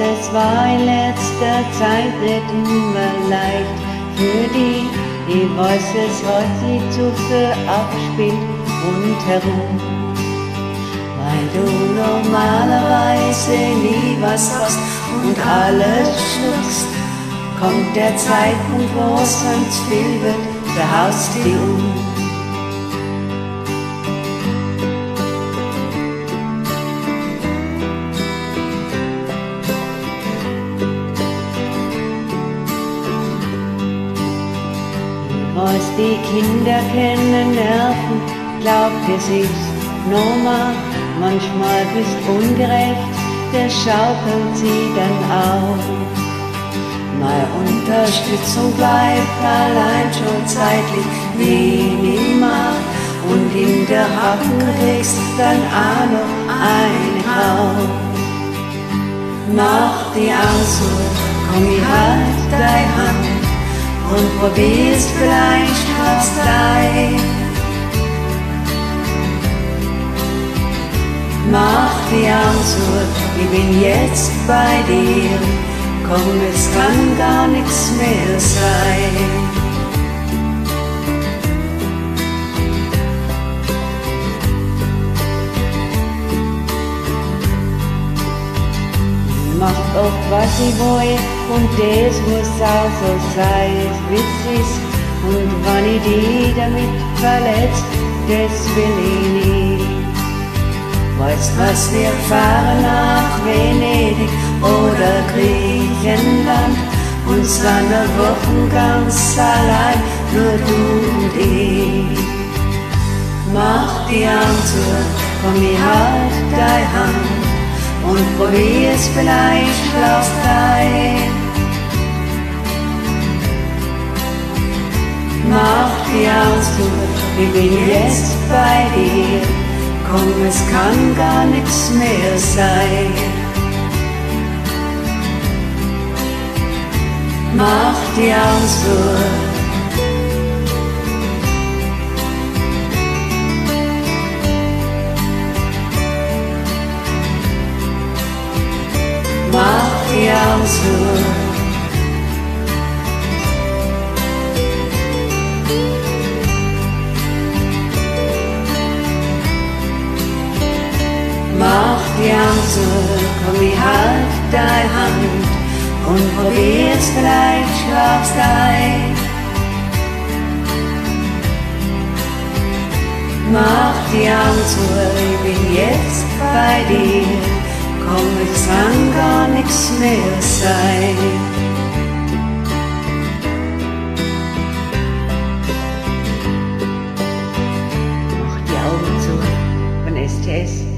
es war in letzter Zeit nicht immer leicht für die weiß es heute zu viel abspielt rundherum. Weil du normalerweise nie was sagst und alles schluckst, kommt der Zeitpunkt, wo es sonst viel wird, da haust dich um. Was die Kinder kennen, Nerven, glaubt es ist normal. Manchmal bist ungerecht, der schaukelt sie dann auf. Meine Unterstützung bleibt allein schon zeitlich minimal. Und in der Hacken kriegst dann auch noch ein Hauch. Mach die Angst zu, komm, ich halt deine Hand und probierst vielleicht was dein. Mach die Augen zu, ich bin jetzt bei dir, komm, es kann gar nichts mehr sein. Macht oft was ich will und das muss auch so sein, wie's ist. Und wenn ich die damit verletzt, das will ich nicht. Weißt was, wir fahren nach Venedig oder Griechenland und zwar nur Wochen ganz allein, nur du und ich. Mach die Augen zu, komm, ich halt deine Hand und probier's vielleicht auf dein. Mach die Augen zu, ich bin jetzt bei dir, komm, es kann gar nichts mehr sein. Mach die Augen zu. Mach die Augen zu. Mach die Augen zu, komm, ich halt deine Hand und probier's vielleicht, schlafst ein. Mach die Augen zu, ich bin jetzt bei dir, komm, es kann gar nichts mehr sein. Mach die Augen zu von STS.